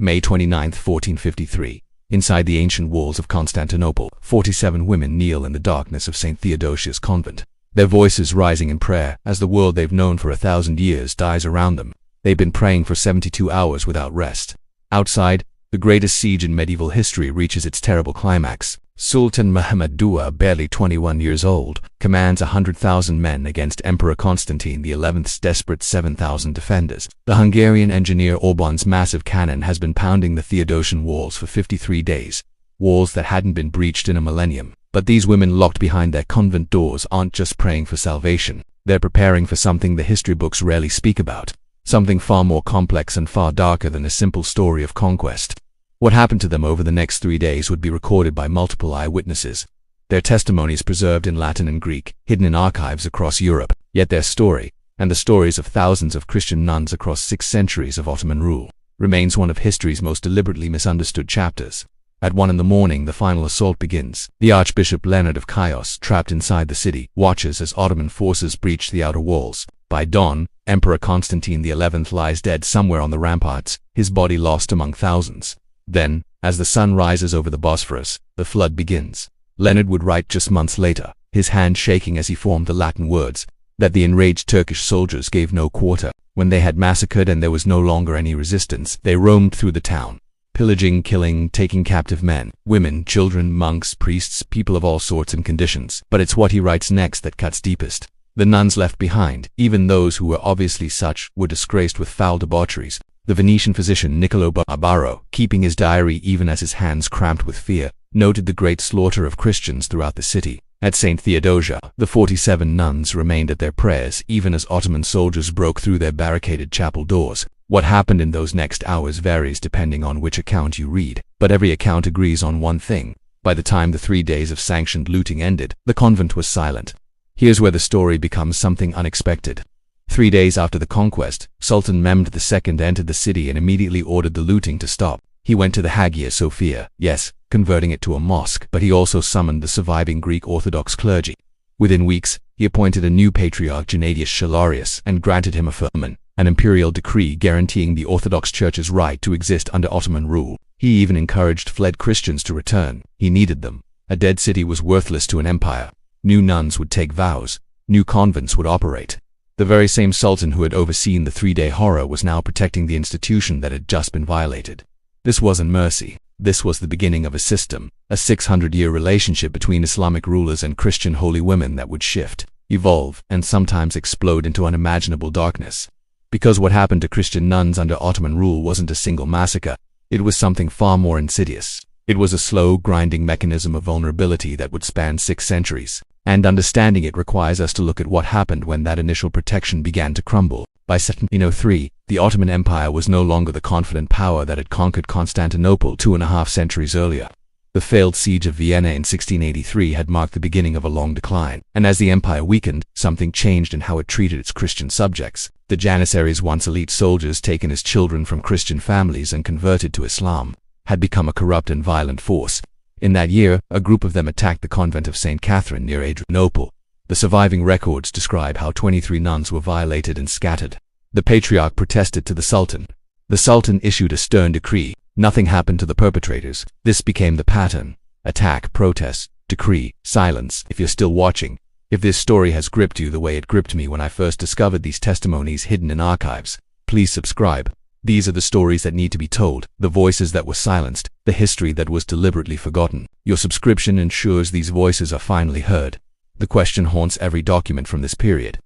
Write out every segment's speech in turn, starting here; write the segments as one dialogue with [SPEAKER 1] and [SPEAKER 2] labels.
[SPEAKER 1] May 29, 1453. Inside the ancient walls of Constantinople, 47 women kneel in the darkness of St. Theodosia's convent, their voices rising in prayer as the world they've known for 1,000 years dies around them. They've been praying for 72 hours without rest. Outside, the greatest siege in medieval history reaches its terrible climax. Sultan Muhammad II, barely 21 years old, commands 100,000 men against Emperor Constantine XI's desperate 7,000 defenders. The Hungarian engineer Orban's massive cannon has been pounding the Theodosian walls for 53 days, walls that hadn't been breached in a millennium. But these women locked behind their convent doors aren't just praying for salvation. They're preparing for something the history books rarely speak about, something far more complex and far darker than a simple story of conquest. What happened to them over the next 3 days would be recorded by multiple eyewitnesses, their testimonies preserved in Latin and Greek, hidden in archives across Europe. Yet their story, and the stories of thousands of Christian nuns across 6 centuries of Ottoman rule, remains one of history's most deliberately misunderstood chapters. At 1 in the morning, the final assault begins. The Archbishop Leonard of Chios, trapped inside the city, watches as Ottoman forces breach the outer walls. By dawn, Emperor Constantine XI lies dead somewhere on the ramparts, his body lost among thousands. Then, as the sun rises over the Bosphorus, the flood begins. Leonard would write just months later, his hand shaking as he formed the Latin words, that the enraged Turkish soldiers gave no quarter. When they had massacred and there was no longer any resistance, they roamed through the town, pillaging, killing, taking captive men, women, children, monks, priests, people of all sorts and conditions. But it's what he writes next that cuts deepest. The nuns left behind, even those who were obviously such, were disgraced with foul debaucheries. The Venetian physician Niccolò Barbaro, keeping his diary even as his hands cramped with fear, noted the great slaughter of Christians throughout the city. At St. Theodosia, the 47 nuns remained at their prayers even as Ottoman soldiers broke through their barricaded chapel doors. What happened in those next hours varies depending on which account you read, but every account agrees on one thing. By the time the 3 days of sanctioned looting ended, the convent was silent. Here's where the story becomes something unexpected. 3 days after the conquest, Sultan Mehmed II entered the city and immediately ordered the looting to stop. He went to the Hagia Sophia, yes, converting it to a mosque, but he also summoned the surviving Greek Orthodox clergy. Within weeks, he appointed a new patriarch, Gennadius Scholarius, and granted him a firman, an imperial decree guaranteeing the Orthodox Church's right to exist under Ottoman rule. He even encouraged fled Christians to return. He needed them. A dead city was worthless to an empire. New nuns would take vows. New convents would operate. The very same sultan who had overseen the 3-day horror was now protecting the institution that had just been violated. This wasn't mercy. This was the beginning of a system, a 600-year relationship between Islamic rulers and Christian holy women that would shift, evolve, and sometimes explode into unimaginable darkness. Because what happened to Christian nuns under Ottoman rule wasn't a single massacre, it was something far more insidious. It was a slow, grinding mechanism of vulnerability that would span 6 centuries. And understanding it requires us to look at what happened when that initial protection began to crumble. By 1703, the Ottoman Empire was no longer the confident power that had conquered Constantinople 2.5 centuries earlier. The failed siege of Vienna in 1683 had marked the beginning of a long decline, and as the empire weakened, something changed in how it treated its Christian subjects. The Janissaries, once elite soldiers taken as children from Christian families and converted to Islam, had become a corrupt and violent force. In that year, a group of them attacked the convent of St. Catherine near Adrianople. The surviving records describe how 23 nuns were violated and scattered. The patriarch protested to the sultan. The sultan issued a stern decree. Nothing happened to the perpetrators. This became the pattern. Attack, protest, decree, silence. If you're still watching, if this story has gripped you the way it gripped me when I first discovered these testimonies hidden in archives, please subscribe. These are the stories that need to be told, the voices that were silenced, the history that was deliberately forgotten. Your subscription ensures these voices are finally heard. The question haunts every document from this period.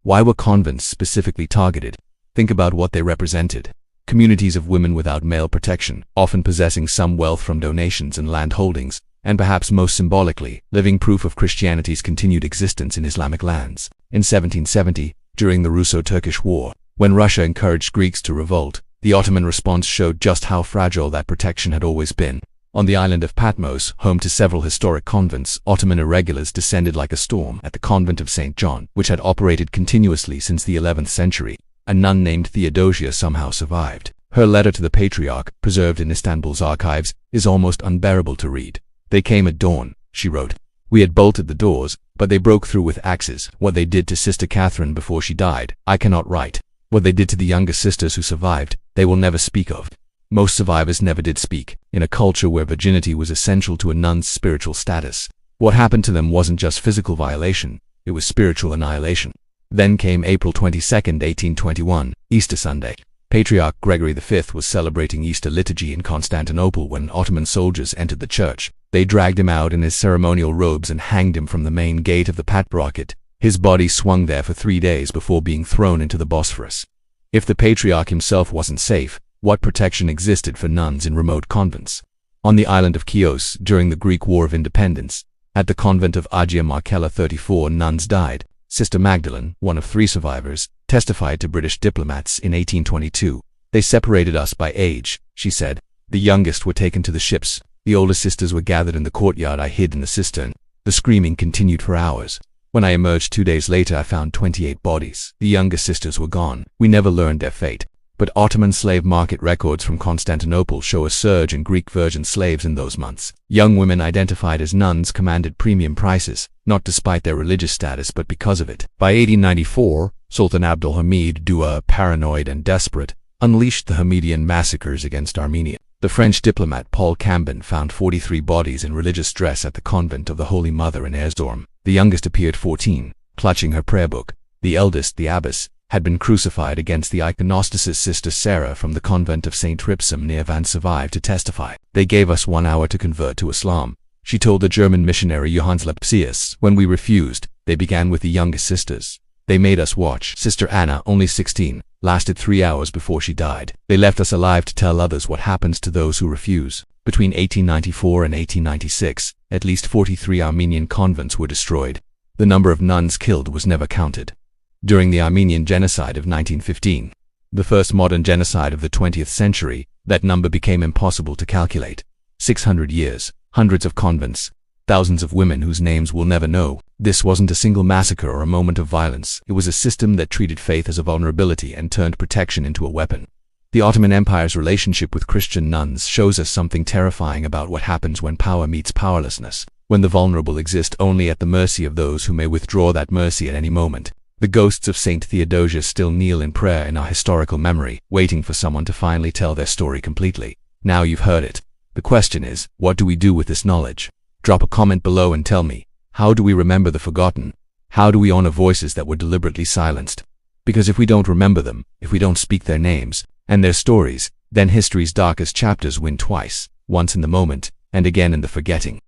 [SPEAKER 1] Why were convents specifically targeted? Think about what they represented. Communities of women without male protection, often possessing some wealth from donations and land holdings, and perhaps most symbolically, living proof of Christianity's continued existence in Islamic lands. In 1770, during the Russo-Turkish War, when Russia encouraged Greeks to revolt, the Ottoman response showed just how fragile that protection had always been. On the island of Patmos, home to several historic convents, Ottoman irregulars descended like a storm. At the convent of St. John, which had operated continuously since the 11th century, a nun named Theodosia somehow survived. Her letter to the patriarch, preserved in Istanbul's archives, is almost unbearable to read. "They came at dawn," she wrote. "We had bolted the doors, but they broke through with axes. What they did to Sister Catherine before she died, I cannot write. What they did to the younger sisters who survived, they will never speak of. Most survivors never did speak. In a culture where virginity was essential to a nun's spiritual status, what happened to them wasn't just physical violation, it was spiritual annihilation. Then came April 22, 1821, Easter Sunday. Patriarch Gregory V was celebrating Easter liturgy in Constantinople when Ottoman soldiers entered the church. They dragged him out in his ceremonial robes and hanged him from the main gate of the Patriarchate. His body swung there for 3 days before being thrown into the Bosphorus. If the Patriarch himself wasn't safe, what protection existed for nuns in remote convents? On the island of Chios, during the Greek War of Independence, at the convent of Agia Marcella 34 nuns died. Sister Magdalene, one of 3 survivors, testified to British diplomats in 1822. "They separated us by age," she said. "The youngest were taken to the ships. The older sisters were gathered in the courtyard. I hid in the cistern." The screaming continued for hours. "When I emerged 2 days later, I found 28 bodies. The younger sisters were gone. We never learned their fate." But Ottoman slave market records from Constantinople show a surge in Greek virgin slaves in those months. Young women identified as nuns commanded premium prices, not despite their religious status but because of it. By 1894, Sultan Abdulhamid II, paranoid and desperate, unleashed the Hamidian massacres against Armenia. The French diplomat Paul Cambon found 43 bodies in religious dress at the convent of the Holy Mother in Erzurum. The youngest appeared 14, clutching her prayer book. The eldest, the abbess, had been crucified against the iconosticist Sister Sarah from the convent of St. Tripsum near Van survived to testify. "They gave us 1 hour to convert to Islam," she told the German missionary Johannes Lepsius. "When we refused, they began with the youngest sisters. They made us watch. Sister Anna, only 16, lasted 3 hours before she died. They left us alive to tell others what happens to those who refuse." Between 1894 and 1896, at least 43 Armenian convents were destroyed. The number of nuns killed was never counted. During the Armenian Genocide of 1915, the first modern genocide of the 20th century, that number became impossible to calculate. 600 years, hundreds of convents, thousands of women whose names we'll never know. This wasn't a single massacre or a moment of violence. It was a system that treated faith as a vulnerability and turned protection into a weapon. The Ottoman Empire's relationship with Christian nuns shows us something terrifying about what happens when power meets powerlessness, when the vulnerable exist only at the mercy of those who may withdraw that mercy at any moment. The ghosts of Saint Theodosius still kneel in prayer in our historical memory, waiting for someone to finally tell their story completely. Now you've heard it. The question is, what do we do with this knowledge? Drop a comment below and tell me, how do we remember the forgotten? How do we honor voices that were deliberately silenced? Because if we don't remember them, if we don't speak their names and their stories, then history's darkest chapters win twice, once in the moment and again in the forgetting.